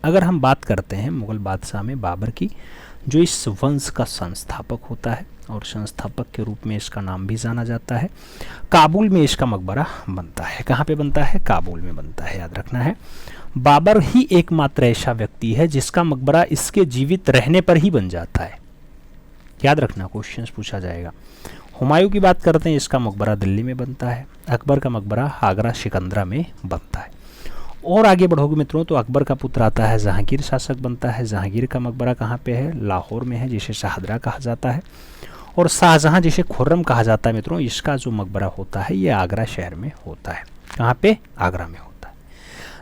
अगर हम बात करते हैं मुग़ल बादशाह में बाबर की, जो इस वंश का संस्थापक होता है और संस्थापक के रूप में इसका नाम भी जाना जाता है, काबुल में इसका मकबरा बनता है। कहाँ पे बनता है? काबुल में बनता है, याद रखना है। बाबर ही एकमात्र ऐसा व्यक्ति है जिसका मकबरा इसके जीवित रहने पर ही बन जाता है, याद रखना, क्वेश्चंस पूछा जाएगा। हुमायूं की बात करते हैं, इसका मकबरा दिल्ली में बनता है। अकबर का मकबरा आगरा सिकंदरा में बनता है। और आगे बढ़ोगे मित्रों तो अकबर का पुत्र आता है, जहांगीर शासक बनता है। जहांगीर का मकबरा कहाँ पे है? लाहौर में है, जिसे शाहदरा कहा जाता है। और शाहजहां जिसे खुर्रम कहा जाता है मित्रों, इसका जो मकबरा होता है ये आगरा शहर में होता है। कहाँ पे? आगरा में होता है।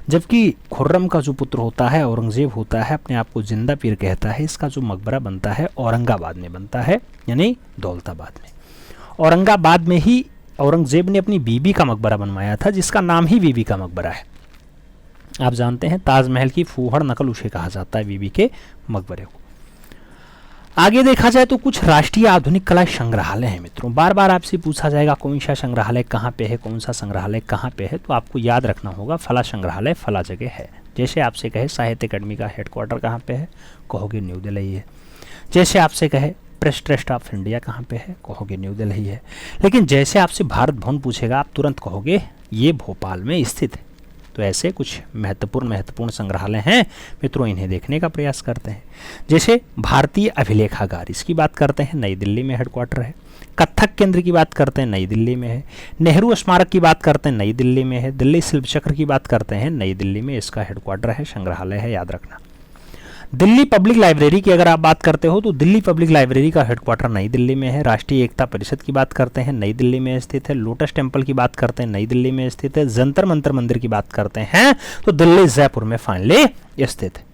जबकि खुर्रम का जो पुत्र होता है औरंगजेब होता है, अपने आप को जिंदा पीर कहता है, इसका जो मकबरा बनता है औरंगाबाद में बनता है, यानी दौलताबाद में। औरंगाबाद में ही औरंगजेब ने अपनी बीबी का मकबरा बनवाया था, जिसका नाम ही बीबी का मकबरा है। आप जानते हैं ताजमहल की फूहड़ नकल उसे कहा जाता है, बीबी के मकबरे को। आगे देखा जाए तो कुछ राष्ट्रीय आधुनिक कला संग्रहालय हैं मित्रों। बार बार आपसे पूछा जाएगा कौन सा संग्रहालय कहाँ पे है, कौन सा संग्रहालय कहाँ पे है, तो आपको याद रखना होगा फला संग्रहालय फला जगह है। जैसे आपसे कहे साहित्य अकादमी का हेडक्वार्टर कहाँ पे है, कहोगे न्यू दिल्ली है। जैसे आपसे कहे प्रेस ट्रस्ट ऑफ इंडिया कहाँ पे है, कहोगे न्यू दिल्ली है। लेकिन जैसे आपसे भारत भवन पूछेगा, आप तुरंत कहोगे ये भोपाल में स्थित है। तो ऐसे कुछ महत्वपूर्ण संग्रहालय हैं मित्रों, इन्हें देखने का प्रयास करते हैं। जैसे भारतीय अभिलेखागार, इसकी बात करते हैं, नई दिल्ली में हेडक्वार्टर है। कथक केंद्र की बात करते हैं, नई दिल्ली में है। नेहरू स्मारक की बात करते हैं, नई दिल्ली में है। दिल्ली शिल्प चक्र की बात करते हैं, नई दिल्ली में इसका हेडक्वार्टर है, संग्रहालय है, याद रखना। दिल्ली पब्लिक लाइब्रेरी की अगर आप बात करते हो तो दिल्ली पब्लिक लाइब्रेरी का हेडक्वार्टर नई दिल्ली में है। राष्ट्रीय एकता परिषद की बात करते हैं, नई दिल्ली में स्थित है। लोटस टेम्पल की बात करते हैं, नई दिल्ली में स्थित है। जंतर मंतर मंदिर की बात करते हैं तो दिल्ली जयपुर में फाइनली स्थित है।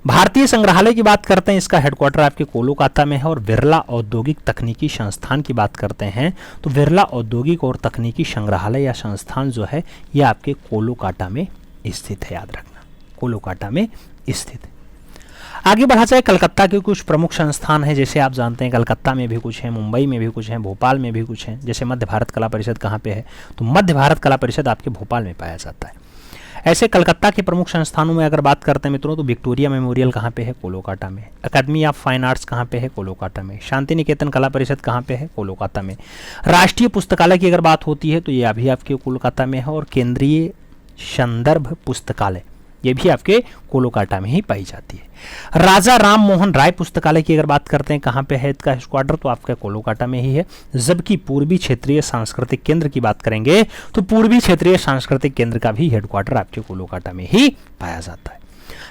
भारतीय संग्रहालय की बात करते हैं, इसका हेडक्वार्टर आपके कोलकाता में है। और बिरला औद्योगिक तकनीकी संस्थान की बात करते हैं तो बिरला औद्योगिक और तकनीकी संग्रहालय या संस्थान जो है ये आपके कोलकाता में स्थित है, याद रखना, कोलकाता में स्थित है। आगे बढ़ा जाए, कलकत्ता के कुछ प्रमुख संस्थान हैं। जैसे आप जानते हैं कलकत्ता में भी कुछ हैं, मुंबई में भी कुछ हैं, भोपाल में भी कुछ हैं। जैसे मध्य भारत कला परिषद कहाँ पे है, तो मध्य भारत कला परिषद आपके भोपाल में पाया जाता है। ऐसे कलकत्ता के प्रमुख संस्थानों में अगर बात करते हैं मित्रों तो विक्टोरिया मेमोरियल कहाँ पे है, कोलकाता में। अकादमी ऑफ फाइन आर्ट्स कहाँ पे है, कोलकाता में। शांति निकेतन कला परिषद कहाँ पे है, कोलकाता में। राष्ट्रीय पुस्तकालय की अगर बात होती है तो ये अभी आपके कोलकाता में है। और केंद्रीय संदर्भ पुस्तकालय ये भी आपके कोलकाता में ही पाई जाती है। राजा राम मोहन राय पुस्तकालय की अगर बात करते हैं कहाँ पे है इसका हेडक्वार्टर, तो आपका कोलकाता में ही है। जबकि पूर्वी क्षेत्रीय सांस्कृतिक केंद्र की बात करेंगे तो पूर्वी क्षेत्रीय सांस्कृतिक केंद्र का भी हेडक्वार्टर आपके कोलकाता में ही पाया जाता है।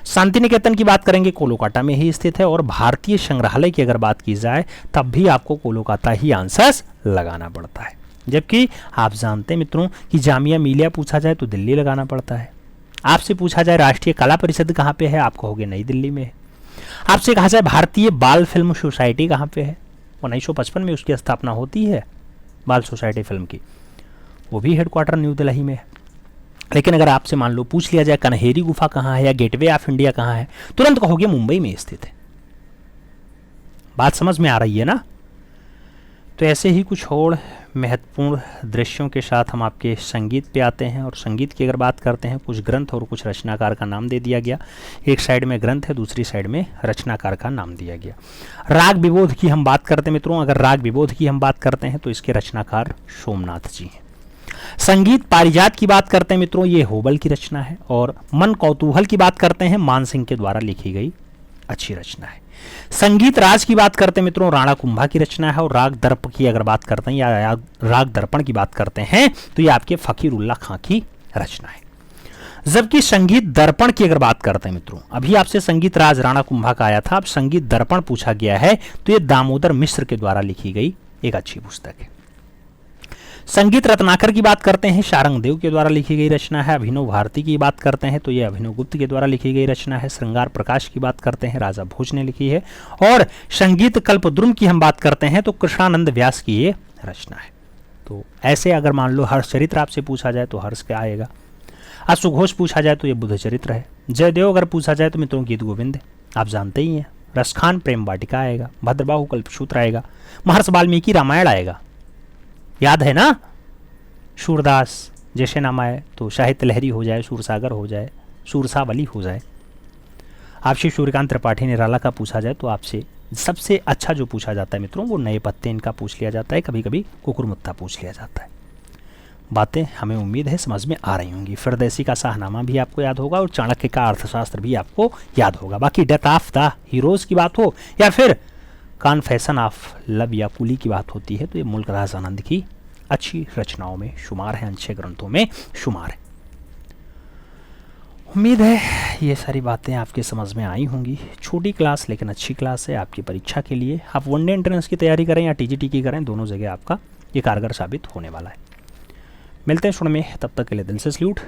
शांति निकेतन की बात करेंगे, कोलकाता में ही स्थित है। और भारतीय संग्रहालय की अगर बात की जाए तब भी आपको कोलकाता ही आंसर लगाना पड़ता है। जबकि आप जानते हैं मित्रों कि जामिया मिलिया पूछा जाए तो दिल्ली लगाना पड़ता है। आपसे पूछा जाए राष्ट्रीय कला परिषद कहाँ पे है, आप कहोगे नई दिल्ली में है। आपसे कहा जाए भारतीय बाल फिल्म सोसाइटी कहाँ पे है, 1955 में उसकी स्थापना होती है बाल सोसाइटी फिल्म की, वो भी हेडक्वार्टर न्यू दिल्ली में है। लेकिन अगर आपसे मान लो पूछ लिया जाए कन्हेरी गुफा कहाँ है या गेटवे ऑफ इंडिया कहाँ है, तुरंत कहोगे मुंबई में स्थित है। बात समझ में आ रही है ना। तो ऐसे ही कुछ और महत्वपूर्ण दृश्यों के साथ हम आपके संगीत पे आते हैं। और संगीत की अगर बात करते हैं, कुछ ग्रंथ और कुछ रचनाकार का नाम दे दिया गया। एक साइड में ग्रंथ है, दूसरी साइड में रचनाकार का नाम दिया गया। राग विबोध की हम बात करते हैं मित्रों, अगर राग विबोध की हम बात करते हैं तो इसके रचनाकार सोमनाथ जी हैं। संगीत पारिजात की बात करते हैं मित्रों, ये होबल की रचना है। और मन कौतूहल की बात करते हैं, मान सिंह के द्वारा लिखी गई अच्छी रचना है। संगीत राज की बात करते हैं मित्रों, राणा कुंभा की रचना है। और राग दर्प की अगर बात करते हैं या राग दर्पण की बात करते हैं तो ये आपके फकीरुल्लाह खां की रचना है। जबकि संगीत दर्पण की अगर बात करते हैं मित्रों, अभी आपसे संगीत राज राणा कुंभा का आया था, अब संगीत दर्पण पूछा गया है तो ये दामोदर मिश्र के द्वारा लिखी गई एक अच्छी पुस्तक है। संगीत रत्नाकर की बात करते हैं, शारंगदेव के द्वारा लिखी गई रचना है। अभिनव भारती की बात करते हैं तो ये अभिनव गुप्त के द्वारा लिखी गई रचना है। श्रृंगार प्रकाश की बात करते हैं, राजा भोज ने लिखी है। और संगीत कल्पद्रुम की हम बात करते हैं तो कृष्णानंद व्यास की ये रचना है। तो ऐसे अगर मान लो हर्ष चरित्र आपसे पूछा जाए तो हर्ष क्या आएगा। अश्वघोष पूछा जाए तो ये बुध चरित्र है। जयदेव अगर पूछा जाए तो मित्रों गीत गोविंद आप जानते ही हैं। रसखान प्रेम वाटिका आएगा। भद्रबाहु कल्पसूत्र आएगा। महर्षि वाल्मीकि रामायण आएगा, याद है ना। सूरदास जैसे नाम आए तो साहित्य लहरी हो जाए, सूरसागर हो जाए, सूरसावली हो जाए। आपसे सूर्यकांत त्रिपाठी निराला का पूछा जाए तो आपसे सबसे अच्छा जो पूछा जाता है मित्रों वो नए पत्ते इनका पूछ लिया जाता है, कभी कभी कुकुरमुत्ता पूछ लिया जाता है। बातें हमें उम्मीद है समझ में आ रही होंगी। फिरदौसी का शाहनामा भी आपको याद होगा और चाणक्य का अर्थशास्त्र भी आपको याद होगा। बाकी डेथ ऑफ द हीरोज़ की बात हो या फिर कॉन्फेशन ऑफ लव या कुली की बात होती है तो ये मुल्कराज आनंद की अच्छी रचनाओं में शुमार है, अच्छे ग्रंथों में शुमार है। उम्मीद है ये सारी बातें आपके समझ में आई होंगी। छोटी क्लास लेकिन अच्छी क्लास है आपकी परीक्षा के लिए। आप वनडे एंट्रेंस की तैयारी करें या टीजीटी की करें, दोनों जगह आपका ये कारगर साबित होने वाला है। मिलते हैं शुरू में, तब तक के लिए दिल से सल्यूट।